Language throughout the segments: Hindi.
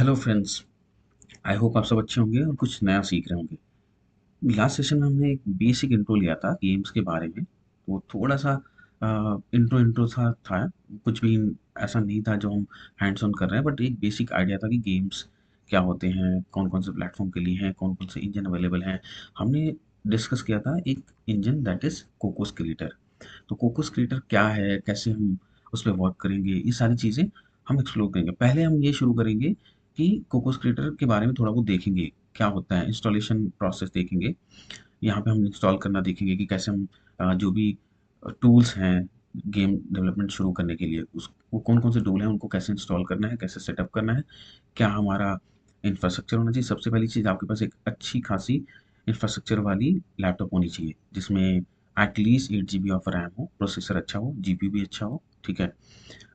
Hello friends. आई होप आप सब अच्छे होंगे और कुछ नया सीख रहे होंगे। लास्ट सेशन में हमने एक बेसिक इंट्रो लिया था गेम्स के बारे में। तो थोड़ा सा इंट्रो इंट्रो था। कुछ भी ऐसा नहीं था जो हम हैंड्स ऑन कर रहे हैं, बट एक बेसिक आइडिया था कि गेम्स क्या होते हैं, कौन कौन से प्लेटफॉर्म के लिए हैं, कौन कौन से इंजन अवेलेबल हैं। हमने डिस्कस किया था एक engine that is Cocos creator. तो कोकोस क्रिएटर क्या है, कैसे हम उस पे वर्क करेंगे, ये सारी चीज़ें हम एक्सप्लोर करेंगे। पहले हम ये शुरू करेंगे कि कोकोस क्रिएटर के बारे में थोड़ा बहुत देखेंगे, क्या होता है, इंस्टॉलेशन प्रोसेस देखेंगे। यहाँ पे हम इंस्टॉल करना देखेंगे कि कैसे हम जो भी टूल्स हैं गेम डेवलपमेंट शुरू करने के लिए, उस वो कौन-कौन से टूल हैं, उनको कैसे इंस्टॉल करना है, कैसे सेटअप करना है, क्या हमारा इंफ्रास्ट्रक्चर होना चाहिए। सबसे पहली चीज़, आपके पास एक अच्छी खासी इंफ्रास्ट्रक्चर वाली लैपटॉप होनी चाहिए, जिसमें एटलीस्ट 8 जीबी ऑफ रैम हो, प्रोसेसर अच्छा हो, जीपीयू भी अच्छा हो, ठीक है?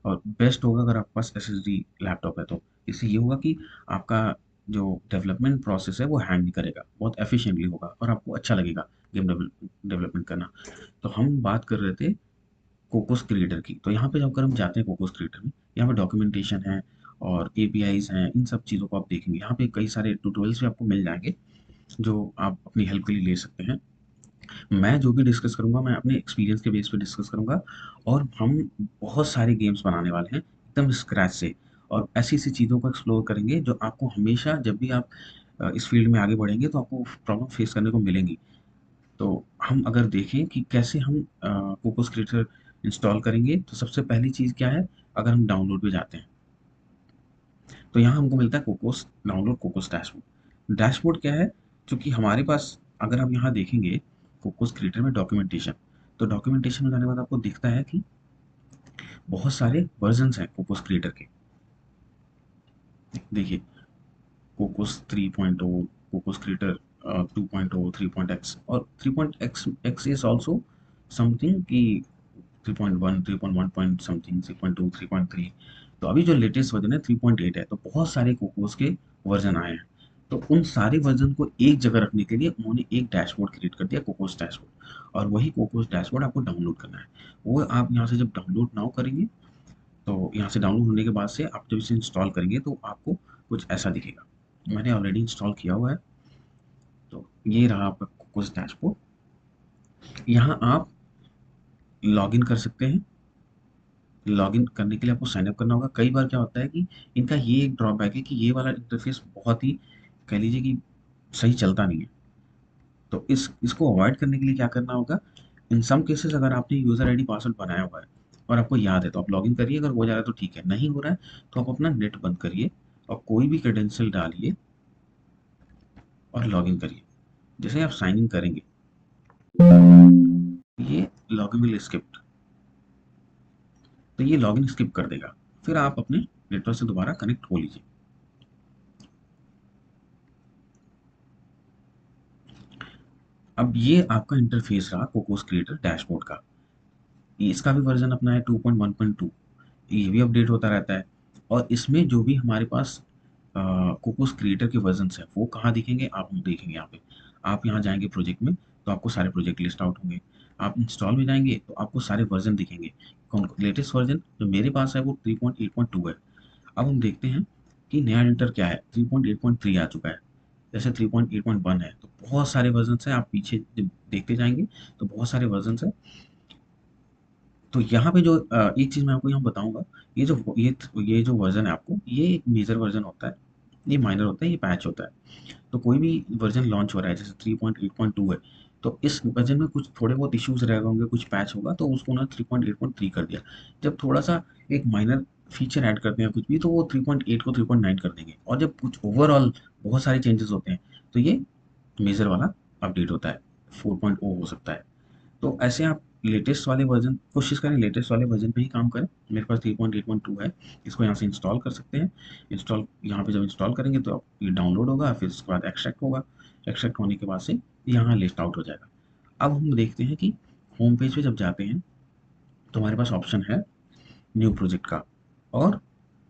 और बेस्ट होगा अगर आपके पास एसएसडी लैपटॉप है तो। इससे ये होगा कि आपका जो डेवलपमेंट प्रोसेस है वो हैंग नहीं करेगा, बहुत एफिशिएंटली होगा और आपको अच्छा लगेगा गेम डेवलपमेंट करना। तो हम बात कर रहे थे कोकोस क्रिएटर की। तो यहाँ पे जब हम जाते हैं कोकोस क्रिएटर में, यहाँ पे डॉक्यूमेंटेशन है और एपीआईज़ हैं, इन सब चीज़ों को आप देखेंगे। यहाँ पे कई सारे ट्यूटोरियल्स भी आपको मिल जाएँगे, जो आप अपनी हेल्प के लिए ले सकते हैं। मैं जो भी डिस्कस करूँगा, मैं अपने एक्सपीरियंस के बेस पे डिस्कस करूँगा और हम बहुत सारे गेम्स बनाने वाले हैं एकदम स्क्रैच से, और ऐसी-ऐसी चीज़ों को एक्सप्लोर करेंगे जो आपको हमेशा, जब भी आप इस फील्ड में आगे बढ़ेंगे तो आपको प्रॉब्लम फेस करने को मिलेंगी। तो हम अगर देखें कि कैसे हम कोकोस क्रिएटर इंस्टॉल करेंगे, तो सबसे पहली चीज़ क्या है, अगर हम डाउनलोड पे जाते हैं, तो यहाँ हमको मिलता है Cocos download, Cocos dashboard. Dashboard क्या है? चूँकि हमारे पास, अगर आप यहाँ देखेंगे कोकोस क्रिएटर में डॉक्यूमेंटेशन, तो डॉक्यूमेंटेशन में जाने के बाद आपको दिखता है कि बहुत सारे वर्ज़न्स हैं कोकोस क्रिएटर के। देखिए, कोकोस 3.0, कोकोस क्रिएटर 2.0, 3.x, और 3.x x is also something कि 3.1, 3.1 पॉइंट समथिंग, 3.2, 3.3। तो अभी जो लेटेस्ट वर्ज़न है 3.8 है, तो बहुत सारे कोकोस के वर्ज़न आए हैं। तो उन सारे वर्ज़न को एक जगह रखने के लिए उन्होंने एक डैशबोर्ड क्रिएट कर दिया, कोकोस डैशबोर्ड, और वही कोकोस डैशबोर्ड आपको डाउनलोड करना है। वो आप यहाँ से जब डाउनलोड नाउ करेंगे, तो यहाँ से डाउनलोड होने के बाद से आप जब इसे इंस्टॉल करेंगे तो आपको कुछ ऐसा दिखेगा। मैंने ऑलरेडी इंस्टॉल किया हुआ है, तो ये रहा आपका कोकोस डैशबोर्ड। यहाँ आप लॉगिन कर सकते हैं। लॉगिन करने के लिए आपको साइन अप करना होगा। कई बार क्या होता है कि इनका ये एक ड्रॉबैक है कि ये वाला इंटरफ़ेस बहुत ही, कह लीजिए कि सही चलता नहीं है। तो इसको अवॉइड करने के लिए क्या करना होगा, इन सम केसेज़ अगर आपने यूज़र आईडी पासवर्ड बनाया हुआ है और आपको याद है, तो आप लॉगिन करिए, अगर हो जा रहा है तो ठीक है, नहीं हो रहा है तो आप अपना नेट बंद करिए और कोई भी क्रेडेंशियल डालिए और लॉगिन करिए। जैसे ही आप साइन इन करेंगे, ये लॉगिन विल स्किप्ड, तो ये लॉगिन स्किप कर देगा। फिर आप अपने नेटवर्क से दोबारा कनेक्ट हो लीजिए। अब ये आपका इंटरफ़ेस रहा कोकोस क्रिएटर डैशबोर्ड का। इसका भी वर्ज़न अपना है 2.1.2, ये भी अपडेट होता रहता है। और इसमें जो भी हमारे पास कोकोस क्रिएटर के वर्ज़न्स हैं, वो कहाँ दिखेंगे, आप देखेंगे यहाँ पे। आप यहाँ जाएँगे प्रोजेक्ट में, तो आपको सारे प्रोजेक्ट लिस्ट आउट होंगे। आप इंस्टॉल में जाएँगे, तो आपको सारे वर्ज़न दिखेंगे। कौन लेटेस्ट वर्ज़न जो मेरे पास है वो 3.8.2 है। अब हम देखते हैं कि नया एडिटर क्या है, 3.8.3 आ चुका है। जैसे 3.8.1 है, तो बहुत सारे वर्ज़न्स हैं, आप पीछे जब देखते जाएँगे, तो बहुत सारे वर्ज़न्स हैं। तो यहाँ पे जो एक चीज़ मैं आपको यहाँ बताऊँगा, ये जो वर्ज़न है आपको, ये एक मेजर वर्ज़न होता है, ये माइनर होता है, ये पैच होता है। तो कोई भी वर्ज़न लॉन्च हो रहा है, जैसे 3.8.2 है, तो इस वर्ज़न में कुछ थोड़े बहुत इश्यूज़ रहे होंगे, कुछ पैच होगा, तो उसको उन्होंने 3.8.3 कर दिया। जब थोड़ा-सा एक माइनर फीचर ऐड करते हैं कुछ भी, तो वो 3.8 को 3.9 कर देंगे, और जब कुछ ओवरऑल बहुत सारे चेंजेज़ होते हैं, तो ये मेजर वाला अपडेट होता है, 4.0 हो सकता है। तो ऐसे आप लेटेस्ट वाले वर्ज़न कोशिश करें, लेटेस्ट वाले वर्ज़न पे ही काम करें। मेरे पास 3.8.2 है, इसको यहाँ से इंस्टॉल कर सकते हैं। इंस्टॉल यहाँ पे जब इंस्टॉल करेंगे तो ये डाउनलोड होगा, फिर उसके बाद एक्सट्रैक्ट होगा। एक्सट्रैक्ट होने के बाद से यहाँ लिस्ट आउट हो जाएगा। अब हम देखते हैं कि होम पेज पे जब जाते हैं, तो हमारे पास ऑप्शन है न्यू प्रोजेक्ट का, और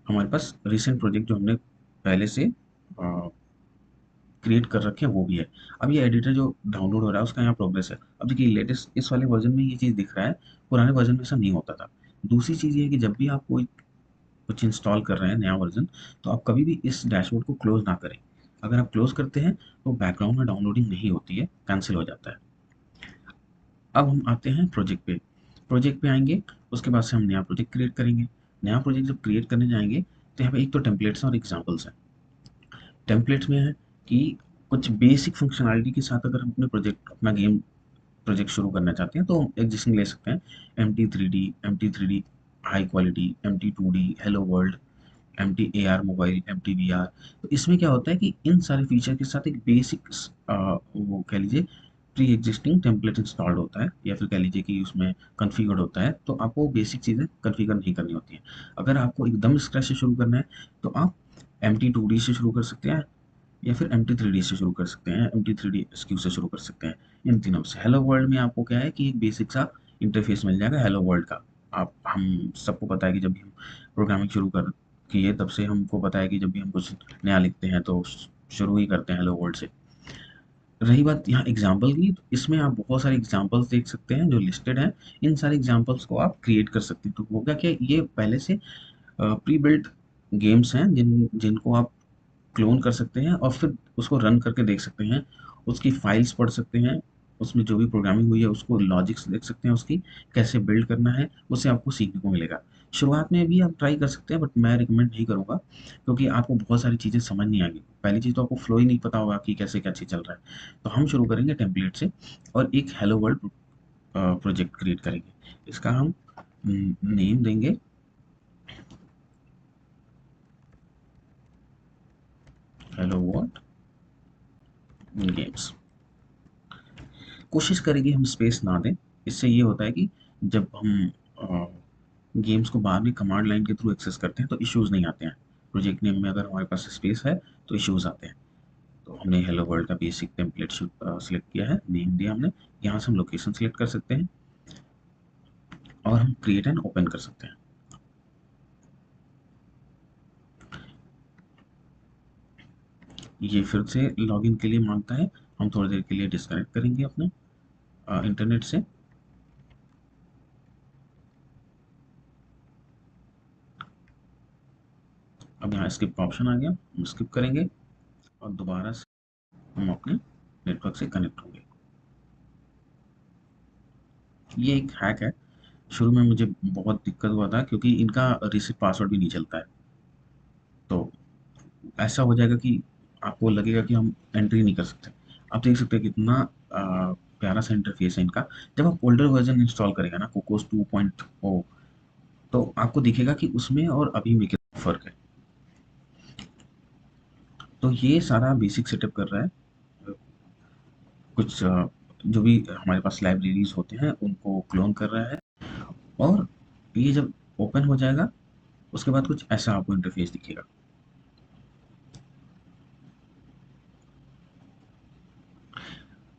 हमारे पास रिसेंट प्रोजेक्ट जो हमने पहले से क्रिएट कर रखे हैं वो भी है। अब ये एडिटर जो डाउनलोड हो रहा है उसका यहाँ प्रोग्रेस है। अब देखिए, लेटेस्ट इस वाले वर्ज़न में ये चीज़ दिख रहा है, पुराने वर्ज़न में ऐसा नहीं होता था। दूसरी चीज़ ये है कि जब भी आप कोई कुछ इंस्टॉल कर रहे हैं नया वर्जन, तो आप कभी भी इस डैशबोर्ड को क्लोज ना करें। अगर आप क्लोज करते हैं तो बैकग्राउंड में डाउनलोडिंग नहीं होती है, कैंसिल हो जाता है। अब हम आते हैं प्रोजेक्ट पे। प्रोजेक्ट पे आएंगे, उसके बाद से हम नया प्रोजेक्ट क्रिएट करेंगे। नया प्रोजेक्ट जब क्रिएट करने जाएंगे तो यहाँ पे एक तो टेम्पलेट्स और एग्जाम्पल्स हैं। टेम्पलेट्स में है कि कुछ बेसिक फंक्शनैलिटी के साथ अगर हम अपना गेम प्रोजेक्ट शुरू करना चाहते हैं तो हम एग्जिस्टिंग ले सकते हैं। M T three D high quality, MT2D hello world, MT AR mobile, MT VR। तो इसमें क्या होता है कि इन सारे फीचर के साथ एक बेसिक वो कह लीजिए प्री एग्जिस्टिंग टेम्पलेट इंस्टॉल्ड होता है, या फिर कह लीजिए कि उसमें कॉन्फ़िगर्ड होता है, तो आपको बेसिक चीज़ें कॉन्फ़िगर नहीं करनी होती हैं। अगर आपको एकदम स्क्रैच से शुरू करना है तो आप MT2D से शुरू कर सकते हैं, या फिर MT3D से शुरू कर सकते हैं, MT3D SQ से शुरू कर सकते हैं। इन तीनों से हेलो वर्ल्ड में आपको क्या है कि एक बेसिक सा इंटरफेस मिल जाएगा हेलो वर्ल्ड का। आप हम सबको पता है कि जब भी हम प्रोग्रामिंग शुरू कर किए तब से हमको पता है कि जब भी हम कुछ नया लिखते हैं तो शुरू ही करते हैं हेलो वर्ल्ड से। रही बात यहाँ एग्जाम्पल की, तो इसमें आप बहुत सारे एग्जाम्पल्स देख सकते हैं जो लिस्टेड हैं। इन सारे एग्जाम्पल्स को आप क्रिएट कर सकते हैं। तो होगा क्या, ये पहले से प्री बिल्ट गेम्स हैं जिनको आप क्लोन कर सकते हैं और फिर उसको रन करके देख सकते हैं, उसकी फाइल्स पढ़ सकते हैं, उसमें जो भी प्रोग्रामिंग हुई है उसको लॉजिक्स देख सकते हैं, उसकी कैसे बिल्ड करना है, उससे आपको सीखने को मिलेगा। शुरुआत में भी आप ट्राई कर सकते हैं, बट मैं रिकमेंड नहीं करूँगा, क्योंकि आपको बहुत सारी चीज़ें समझ नहीं आएंगी। पहली चीज़ तो आपको फ्लो ही नहीं पता होगा कि कैसे क्या चीज़ चल रहा है। तो हम शुरू करेंगे टेम्पलेट से और एक हेलो वर्ल्ड प्रोजेक्ट क्रिएट करेंगे। इसका हम नेम देंगे हेलो वर्ल्ड गेम्स। कोशिश करेंगे हम स्पेस ना दें। इससे ये होता है कि जब हम गेम्स को बाद में कमांड लाइन के थ्रू एक्सेस करते हैं तो इश्यूज़ नहीं आते हैं। प्रोजेक्ट नेम में अगर हमारे पास स्पेस है तो इश्यूज़ आते हैं। तो हमने हेलो वर्ल्ड का बेसिक टेम्पलेट सेलेक्ट किया है, नेम दिया हमने। यहाँ से हम लोकेशन सेलेक्ट कर सकते हैं और हम क्रिएट एंड ओपन कर सकते हैं। ये फिर से लॉगिन के लिए मांगता है। हम थोड़ी देर के लिए डिस्कनेक्ट करेंगे अपने इंटरनेट से। अब यहाँ स्किप का ऑप्शन आ गया, हम स्किप करेंगे और दोबारा से हम अपने नेटवर्क से कनेक्ट होंगे। ये एक हैक है। शुरू में मुझे बहुत दिक्कत हुआ था क्योंकि इनका रीसेट पासवर्ड भी नहीं चलता है। तो ऐसा हो जाएगा कि आपको लगेगा कि हम एंट्री नहीं कर सकते। आप देख सकते हैं कितना प्यारा सा इंटरफेस है इनका। जब आप ओल्डर वर्जन इंस्टॉल करेंगे ना कोकोस 2.0, तो आपको दिखेगा कि उसमें और अभी में कितना फ़र्क है। तो ये सारा बेसिक सेटअप कर रहा है। कुछ जो भी हमारे पास लाइब्रेरीज़ होते हैं उनको क्लोन कर रहा है, और ये जब ओपन हो जाएगा उसके बाद कुछ ऐसा आपको इंटरफेस दिखेगा।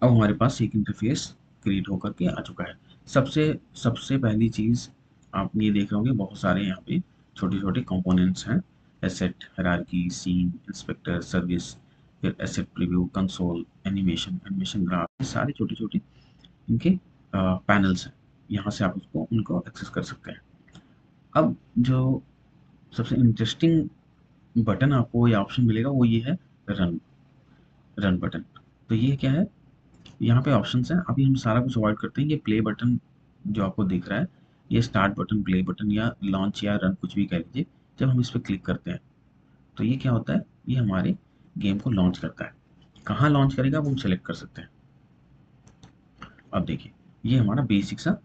अब हमारे पास एक इंटरफेस क्रिएट होकर के आ चुका है। सबसे सबसे पहली चीज़ आप ये देख रहे होंगे, बहुत सारे यहाँ पे छोटे-छोटे कंपोनेंट्स हैं। Asset, hierarchy, scene, inspector, service, फिर asset preview, console, animation, animation graph, ये सारे छोटे-छोटे इनके पैनल्स हैं। यहाँ से आप उसको उनको एक्सेस कर सकते हैं। अब जो सबसे इंटरेस्टिंग बटन आपको या ऑप्शन मिलेगा वो ये है, रन रन बटन। तो ये क्या है, यहाँ पे ऑप्शंस हैं। अभी हम सारा कुछ अवॉइड करते हैं। ये प्ले बटन जो आपको दिख रहा है, ये स्टार्ट बटन, प्ले बटन या लॉन्च या रन कुछ भी कह लीजिए। जब हम इस पे क्लिक करते हैं तो ये क्या होता है, ये हमारे गेम को लॉन्च करता है। कहाँ लॉन्च करेगा वो हम सेलेक्ट कर सकते हैं। अब देखिए, ये हमारा बेसिक सा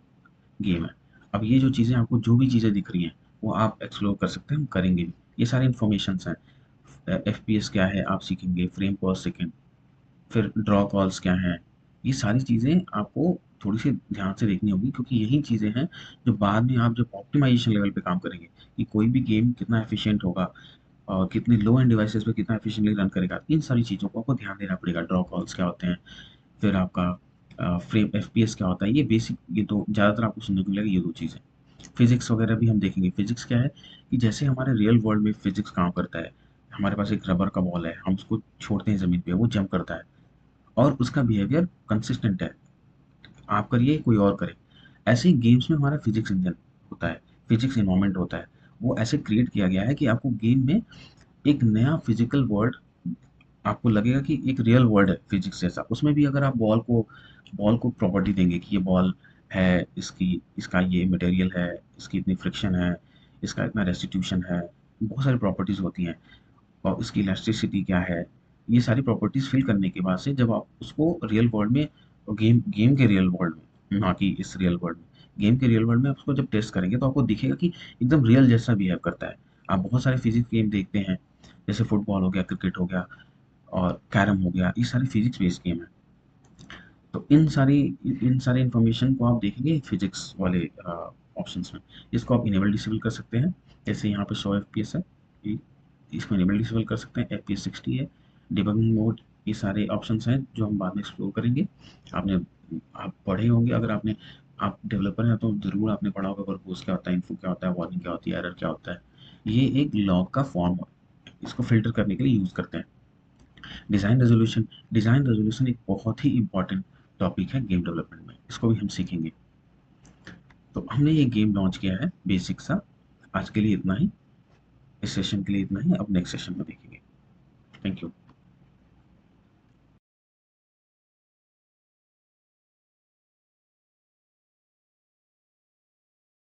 गेम है। अब ये जो चीज़ें आपको जो भी चीज़ें दिख रही हैं वो आप एक्सप्लोर कर सकते हैं, हम करेंगे भी। ये सारे इन्फॉर्मेशंस हैं। FPS क्या है आप सीखेंगे, फ्रेम पर सेकेंड, फिर ड्रॉ कॉल्स क्या हैं। ये सारी चीज़ें आपको थोड़ी-सी ध्यान से देखनी होगी, क्योंकि यही चीज़ें हैं जो बाद में आप जब ऑप्टिमाइज़ेशन लेवल पे काम करेंगे, कि कोई भी गेम कितना एफ़िशिएंट होगा और कितने लो एंड डिवाइसेज़ पे कितना एफ़िशिएंटली रन करेगा। इन सारी चीज़ों को आपको ध्यान देना पड़ेगा। ड्रॉ कॉल्स क्या होते हैं, फिर आपका फ्रेम FPS क्या होता है, ये बेसिक, ये तो ज़्यादातर आपको सुनने को मिलेगा ये 2 चीज़ें। फिज़िक्स वगैरह भी हम देखेंगे। फिज़िक्स क्या है कि जैसे हमारे रियल वर्ल्ड में फिज़िक्स काम करता है, हमारे पास एक रबर का बॉल है, हम उसको छोड़ते हैं ज़मीन पे, वो जंप करता है और उसका बिहेवियर कंसिस्टेंट है। आप करिए, कोई और करे। ऐसे ही गेम्स में हमारा फिज़िक्स इंजन होता है, फिज़िक्स एनवायरनमेंट होता है, वो ऐसे क्रिएट किया गया है कि आपको गेम में एक नया फिजिकल वर्ल्ड आपको लगेगा कि एक रियल वर्ल्ड है फिजिक्स जैसा। उसमें भी अगर आप बॉल को प्रॉपर्टी देंगे कि ये बॉल है, इसका ये मटेरियल है, इसकी इतनी फ्रिक्शन है, इसका इतना रेस्टिट्यूशन है, बहुत सारी प्रॉपर्टीज़ होती हैं और इसकी इलास्टिसिटी क्या है। ये सारी प्रॉपर्टीज़ फिल करने के बाद से जब आप उसको रियल वर्ल्ड में, गेम गेम के रियल वर्ल्ड में, ना कि इस रियल वर्ल्ड में, गेम के रियल वर्ल्ड में आप उसको जब टेस्ट करेंगे तो आपको दिखेगा कि एकदम रियल जैसा बिहेव करता है। आप बहुत सारे फिजिक्स गेम देखते हैं, जैसे फुटबॉल हो गया, क्रिकेट हो गया और कैरम हो गया, ये सारे फिजिक्स बेस्ड गेम है। तो इन सारी इन्फॉर्मेशन को आप देखेंगे फिजिक्स वाले ऑप्शंस में। इसको आप इनेबल डिसेबल कर सकते हैं। जैसे यहाँ पे 100 FPS है, ये इसको इनेबल डिसेबल कर सकते हैं। FPS 60 है, डिबगिंग मोड, ये सारे ऑप्शंस हैं जो हम बाद में एक्सप्लोर करेंगे। आप पढ़े होंगे, अगर आप डेवलपर हैं तो ज़रूर आपने पढ़ा होगा वर्बोस क्या होता है, इन्फो क्या होता है, वार्निंग क्या होती है, एरर क्या होता है। ये एक लॉग का फॉर्म है, इसको फिल्टर करने के लिए यूज़ करते हैं। डिज़ाइन रेज़ोल्यूशन एक बहुत ही इम्पोर्टेंट टॉपिक है गेम डेवलपमेंट में, इसको भी हम सीखेंगे। तो हमने ये गेम लॉन्च किया है बेसिक सा। आज के लिए इतना ही, इस सेशन के लिए इतना ही, अब नेक्स्ट सेशन में देखेंगे। Thank you.